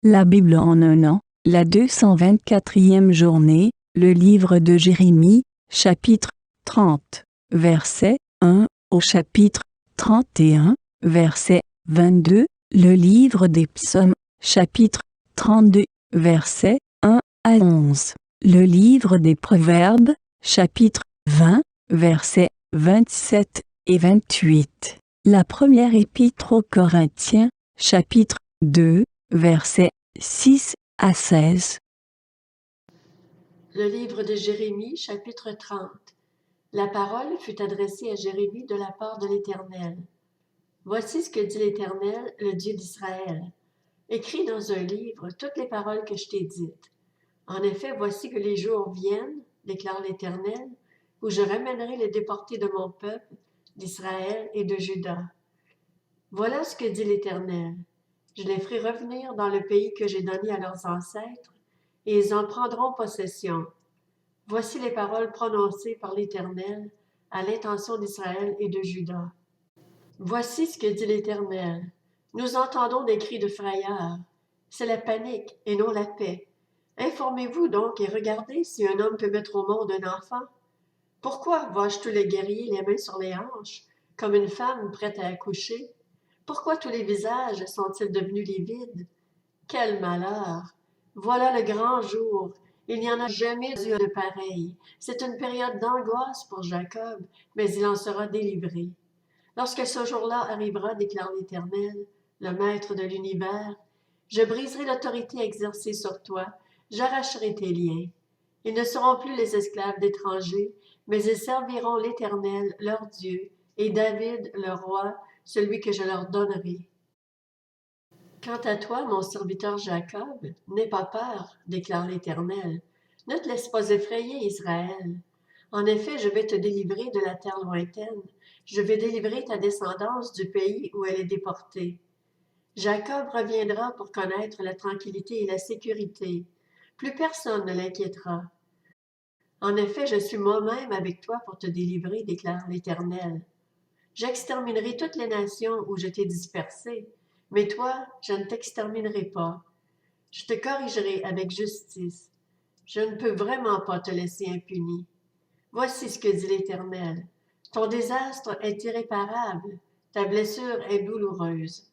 La Bible en un an, la 224e journée, le livre de Jérémie, chapitre 30, verset 1 au chapitre 31, verset 22, le livre des psaumes, chapitre 32, verset 1 à 11, le livre des proverbes, chapitre 20, versets 27 et 28, la première épître aux Corinthiens, chapitre 2, versets 6 à 16. Le livre de Jérémie, chapitre 30. La parole fut adressée à Jérémie de la part de l'Éternel. Voici ce que dit l'Éternel, le Dieu d'Israël. Écris dans un livre toutes les paroles que je t'ai dites. En effet, voici que les jours viennent, déclare l'Éternel, où je ramènerai les déportés de mon peuple, d'Israël et de Juda. Voilà ce que dit l'Éternel. Je les ferai revenir dans le pays que j'ai donné à leurs ancêtres, et ils en prendront possession. Voici les paroles prononcées par l'Éternel à l'intention d'Israël et de Juda. Voici ce que dit l'Éternel. Nous entendons des cris de frayeur. C'est la panique et non la paix. Informez-vous donc et regardez si un homme peut mettre au monde un enfant. Pourquoi vois-je tous les guerriers les mains sur les hanches, comme une femme prête à accoucher? Pourquoi tous les visages sont-ils devenus livides? Quel malheur! Voilà le grand jour. Il n'y en a jamais eu de pareil. C'est une période d'angoisse pour Jacob, mais il en sera délivré. Lorsque ce jour-là arrivera, déclare l'Éternel, le Maître de l'univers, je briserai l'autorité exercée sur toi, j'arracherai tes liens. Ils ne seront plus les esclaves d'étrangers, mais ils serviront l'Éternel, leur Dieu, et David, leur roi, celui que je leur donnerai. Quant à toi, mon serviteur Jacob, n'aie pas peur, déclare l'Éternel. Ne te laisse pas effrayer, Israël. En effet, je vais te délivrer de la terre lointaine. Je vais délivrer ta descendance du pays où elle est déportée. Jacob reviendra pour connaître la tranquillité et la sécurité. Plus personne ne l'inquiétera. En effet, je suis moi-même avec toi pour te délivrer, déclare l'Éternel. J'exterminerai toutes les nations où je t'ai dispersé, mais toi, je ne t'exterminerai pas. Je te corrigerai avec justice. Je ne peux vraiment pas te laisser impuni. Voici ce que dit l'Éternel. Ton désastre est irréparable, ta blessure est douloureuse.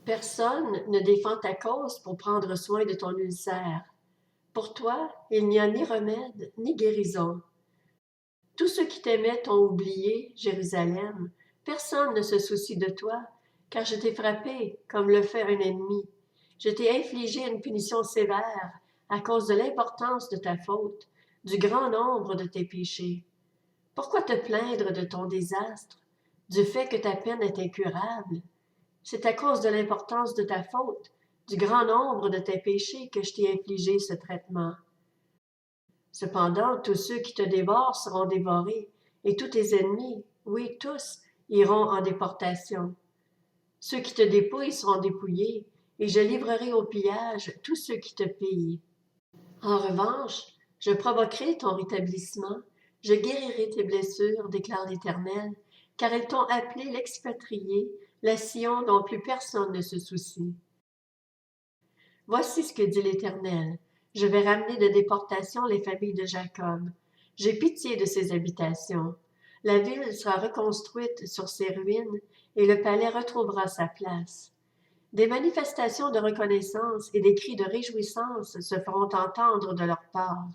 Personne ne défend ta cause pour prendre soin de ton ulcère. Pour toi, il n'y a ni remède, ni guérison. Tous ceux qui t'aimaient t'ont oublié, Jérusalem. Personne ne se soucie de toi, car je t'ai frappé comme le fait un ennemi. Je t'ai infligé une punition sévère à cause de l'importance de ta faute, du grand nombre de tes péchés. Pourquoi te plaindre de ton désastre, du fait que ta peine est incurable? C'est à cause de l'importance de ta faute, du grand nombre de tes péchés que je t'ai infligé ce traitement. Cependant, tous ceux qui te dévorent seront dévorés, et tous tes ennemis, oui, tous, iront en déportation. Ceux qui te dépouillent seront dépouillés, et je livrerai au pillage tous ceux qui te pillent. En revanche, je provoquerai ton rétablissement, je guérirai tes blessures, déclare l'Éternel, car elles t'ont appelé l'expatrié, la Sion dont plus personne ne se soucie. Voici ce que dit l'Éternel. Je vais ramener de déportation les familles de Jacob. J'ai pitié de ses habitations. La ville sera reconstruite sur ses ruines et le palais retrouvera sa place. Des manifestations de reconnaissance et des cris de réjouissance se feront entendre de leur part.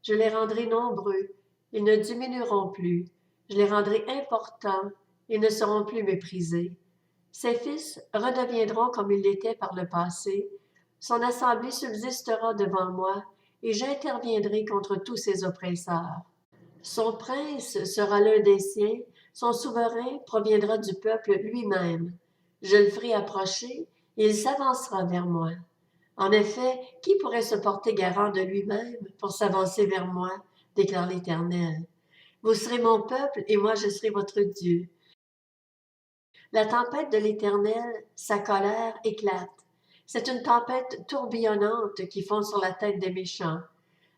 Je les rendrai nombreux, ils ne diminueront plus. Je les rendrai importants, ils ne seront plus méprisés. Ses fils redeviendront comme ils l'étaient par le passé. Son assemblée subsistera devant moi, et j'interviendrai contre tous ses oppresseurs. Son prince sera l'un des siens, son souverain proviendra du peuple lui-même. Je le ferai approcher, et il s'avancera vers moi. En effet, qui pourrait se porter garant de lui-même pour s'avancer vers moi, déclare l'Éternel. Vous serez mon peuple, et moi je serai votre Dieu. La tempête de l'Éternel, sa colère éclate. C'est une tempête tourbillonnante qui fond sur la tête des méchants.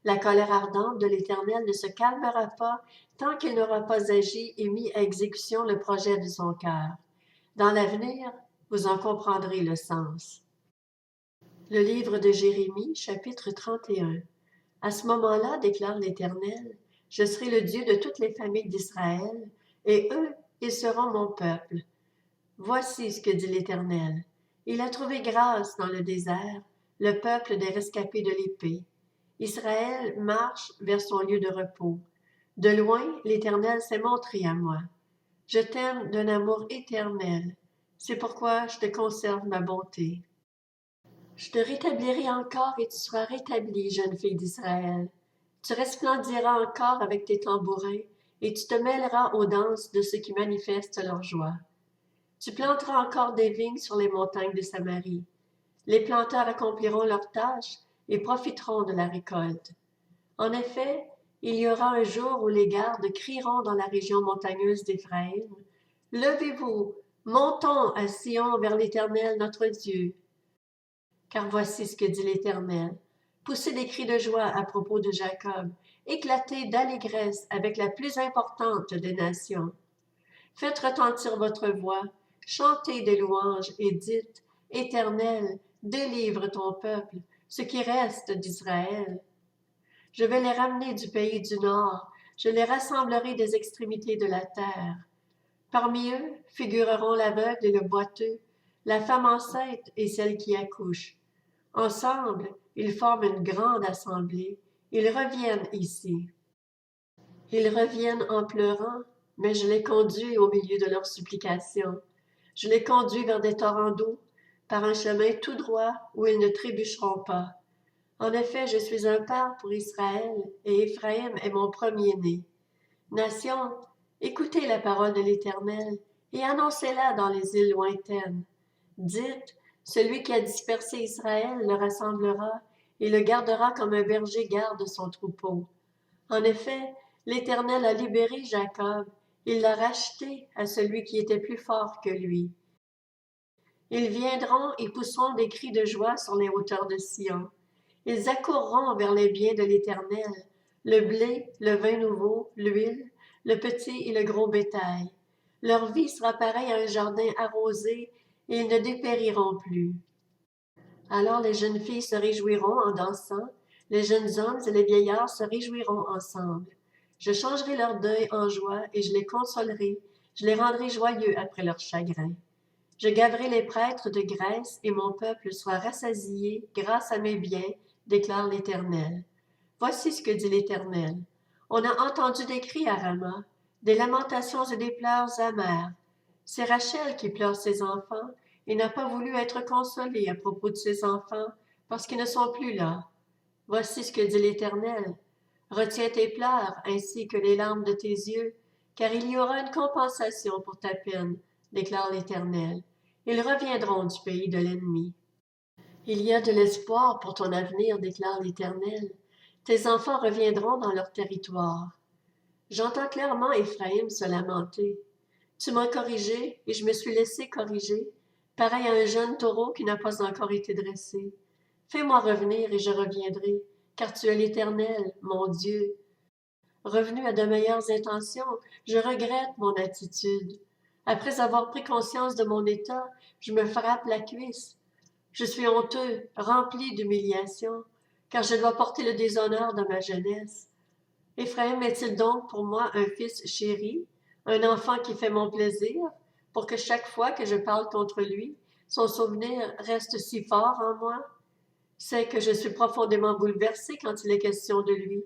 La colère ardente de l'Éternel ne se calmera pas tant qu'il n'aura pas agi et mis à exécution le projet de son cœur. Dans l'avenir, vous en comprendrez le sens. Le livre de Jérémie, chapitre 31. À ce moment-là, déclare l'Éternel, je serai le Dieu de toutes les familles d'Israël, et eux, ils seront mon peuple. Voici ce que dit l'Éternel. Il a trouvé grâce dans le désert, le peuple des rescapés de l'épée. Israël marche vers son lieu de repos. De loin, l'Éternel s'est montré à moi. Je t'aime d'un amour éternel. C'est pourquoi je te conserve ma bonté. Je te rétablirai encore et tu seras rétablie, jeune fille d'Israël. Tu resplendiras encore avec tes tambourins et tu te mêleras aux danses de ceux qui manifestent leur joie. Tu planteras encore des vignes sur les montagnes de Samarie. Les planteurs accompliront leur tâche et profiteront de la récolte. En effet, il y aura un jour où les gardes crieront dans la région montagneuse d'Éphraïm, « Levez-vous, montons à Sion vers l'Éternel notre Dieu. » Car voici ce que dit l'Éternel. Poussez des cris de joie à propos de Jacob, éclatez d'allégresse avec la plus importante des nations. Faites retentir votre voix, chantez des louanges et dites, Éternel, délivre ton peuple, ce qui reste d'Israël. Je vais les ramener du pays du nord, je les rassemblerai des extrémités de la terre. Parmi eux figureront l'aveugle et le boiteux, la femme enceinte et celle qui accouche. Ensemble, ils forment une grande assemblée. Ils reviennent ici. Ils reviennent en pleurant, mais je les conduis au milieu de leurs supplications. Je les conduis vers des torrents d'eau, par un chemin tout droit où ils ne trébucheront pas. En effet, je suis un père pour Israël, et Éphraïm est mon premier-né. Nations, écoutez la parole de l'Éternel, et annoncez-la dans les îles lointaines. Dites, celui qui a dispersé Israël le rassemblera et le gardera comme un berger garde son troupeau. En effet, l'Éternel a libéré Jacob, il l'a racheté à celui qui était plus fort que lui. Ils viendront et pousseront des cris de joie sur les hauteurs de Sion. Ils accourront vers les biens de l'Éternel, le blé, le vin nouveau, l'huile, le petit et le gros bétail. Leur vie sera pareille à un jardin arrosé, et ils ne dépériront plus. Alors les jeunes filles se réjouiront en dansant, les jeunes hommes et les vieillards se réjouiront ensemble. Je changerai leur deuil en joie et je les consolerai, je les rendrai joyeux après leur chagrin. Je gaverai les prêtres de graisse et mon peuple sera rassasié grâce à mes biens, déclare l'Éternel. Voici ce que dit l'Éternel. On a entendu des cris à Rama, des lamentations et des pleurs amers. C'est Rachel qui pleure ses enfants et n'a pas voulu être consolée à propos de ses enfants parce qu'ils ne sont plus là. Voici ce que dit l'Éternel. Retiens tes pleurs ainsi que les larmes de tes yeux, car il y aura une compensation pour ta peine, déclare l'Éternel. Ils reviendront du pays de l'ennemi. Il y a de l'espoir pour ton avenir, déclare l'Éternel. Tes enfants reviendront dans leur territoire. J'entends clairement Éphraïm se lamenter. Tu m'as corrigé et je me suis laissé corriger, pareil à un jeune taureau qui n'a pas encore été dressé. Fais-moi revenir et je reviendrai, car tu es l'Éternel, mon Dieu. Revenu à de meilleures intentions, je regrette mon attitude. Après avoir pris conscience de mon état, je me frappe la cuisse. Je suis honteux, rempli d'humiliation, car je dois porter le déshonneur de ma jeunesse. Éphraïm est-il donc pour moi un fils chéri, un enfant qui fait mon plaisir, pour que chaque fois que je parle contre lui, son souvenir reste si fort en moi? C'est que je suis profondément bouleversée quand il est question de lui.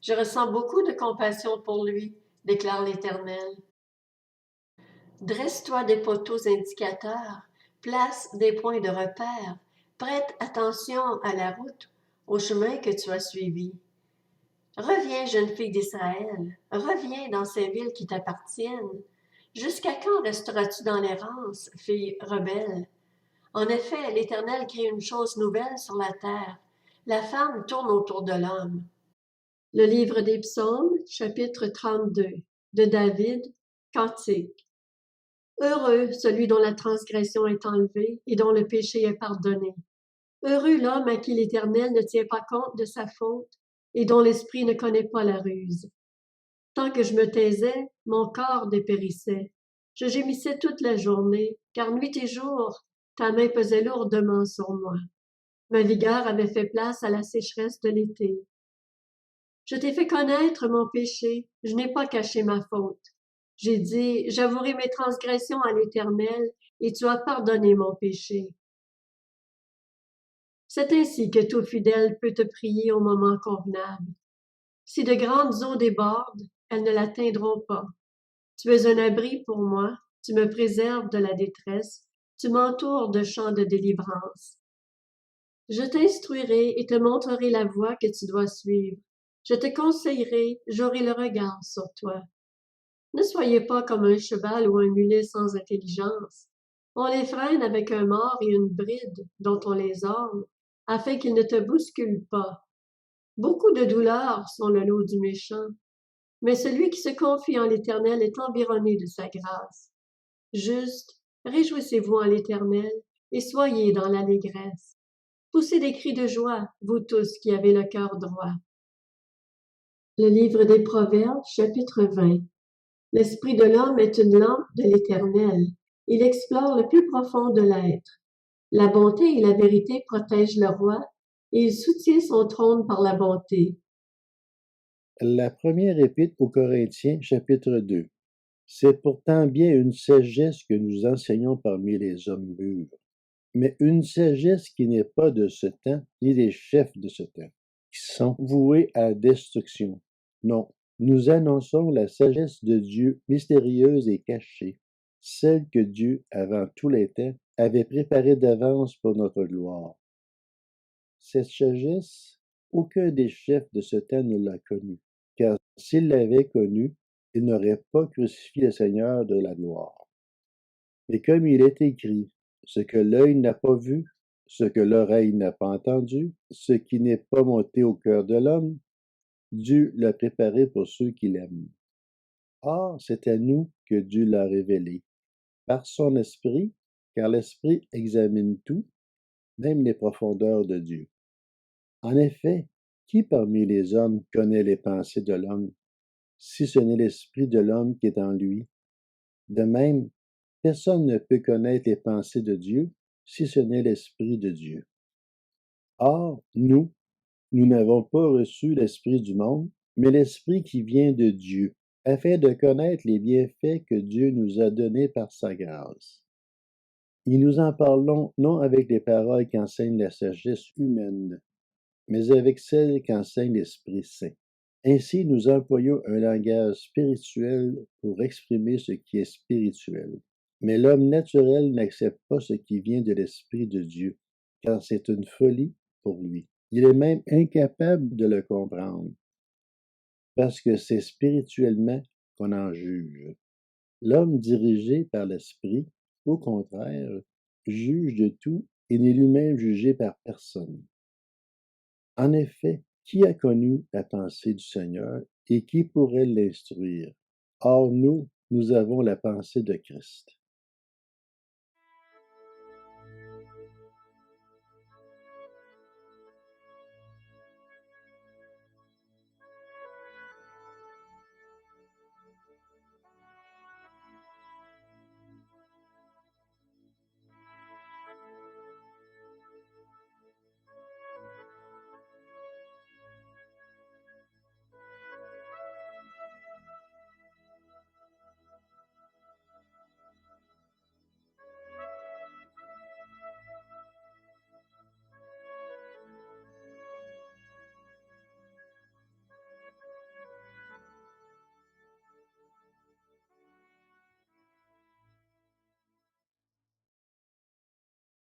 Je ressens beaucoup de compassion pour lui, déclare l'Éternel. Dresse-toi des poteaux indicateurs, place des points de repère, prête attention à la route, au chemin que tu as suivi. Reviens, jeune fille d'Israël, reviens dans ces villes qui t'appartiennent. Jusqu'à quand resteras-tu dans l'errance, fille rebelle? En effet, l'Éternel crée une chose nouvelle sur la terre. La femme tourne autour de l'homme. Le livre des Psaumes, chapitre 32, de David, Cantique. Heureux celui dont la transgression est enlevée et dont le péché est pardonné. Heureux l'homme à qui l'Éternel ne tient pas compte de sa faute et dont l'esprit ne connaît pas la ruse. Tant que je me taisais, mon corps dépérissait. Je gémissais toute la journée, car nuit et jour, ta main pesait lourdement sur moi. Ma vigueur avait fait place à la sécheresse de l'été. Je t'ai fait connaître mon péché, je n'ai pas caché ma faute. J'ai dit, j'avouerai mes transgressions à l'Éternel, et tu as pardonné mon péché. C'est ainsi que tout fidèle peut te prier au moment convenable. Si de grandes eaux débordent, elles ne l'atteindront pas. Tu es un abri pour moi, tu me préserves de la détresse, tu m'entoures de chants de délivrance. Je t'instruirai et te montrerai la voie que tu dois suivre. Je te conseillerai, j'aurai le regard sur toi. Ne soyez pas comme un cheval ou un mulet sans intelligence. On les freine avec un mors et une bride dont on les orne, afin qu'ils ne te bousculent pas. Beaucoup de douleurs sont le lot du méchant, mais celui qui se confie en l'Éternel est environné de sa grâce. Juste, réjouissez-vous en l'Éternel et soyez dans l'allégresse. Poussez des cris de joie, vous tous qui avez le cœur droit. Le livre des Proverbes, chapitre 20. L'esprit de l'homme est une lampe de l'Éternel. Il explore le plus profond de l'être. La bonté et la vérité protègent le roi, et il soutient son trône par la bonté. La première épître aux Corinthiens, chapitre 2. C'est pourtant bien une sagesse que nous enseignons parmi les hommes mûrs, mais une sagesse qui n'est pas de ce temps, ni des chefs de ce temps, qui sont voués à la destruction. Non, nous annonçons la sagesse de Dieu mystérieuse et cachée, celle que Dieu, avant tous les temps, avait préparée d'avance pour notre gloire. Cette sagesse, aucun des chefs de ce temps ne l'a connue, car s'il l'avait connue, il n'aurait pas crucifié le Seigneur de la gloire. Mais comme il est écrit, ce que l'œil n'a pas vu, ce que l'oreille n'a pas entendu, ce qui n'est pas monté au cœur de l'homme, Dieu l'a préparé pour ceux qui l'aiment. Or, c'est à nous que Dieu l'a révélé, par son Esprit, car l'Esprit examine tout, même les profondeurs de Dieu. En effet, qui parmi les hommes connaît les pensées de l'homme, si ce n'est l'Esprit de l'homme qui est en lui? De même, personne ne peut connaître les pensées de Dieu, si ce n'est l'Esprit de Dieu. Or, nous n'avons pas reçu l'Esprit du monde, mais l'Esprit qui vient de Dieu, afin de connaître les bienfaits que Dieu nous a donnés par sa grâce. Et nous en parlons non avec les paroles qu'enseigne la sagesse humaine, mais avec celles qu'enseigne l'Esprit Saint. Ainsi, nous employons un langage spirituel pour exprimer ce qui est spirituel. Mais l'homme naturel n'accepte pas ce qui vient de l'Esprit de Dieu, car c'est une folie pour lui. Il est même incapable de le comprendre, parce que c'est spirituellement qu'on en juge. L'homme dirigé par l'Esprit, au contraire, juge de tout et n'est lui-même jugé par personne. En effet, qui a connu la pensée du Seigneur et qui pourrait l'instruire? Or nous avons la pensée de Christ.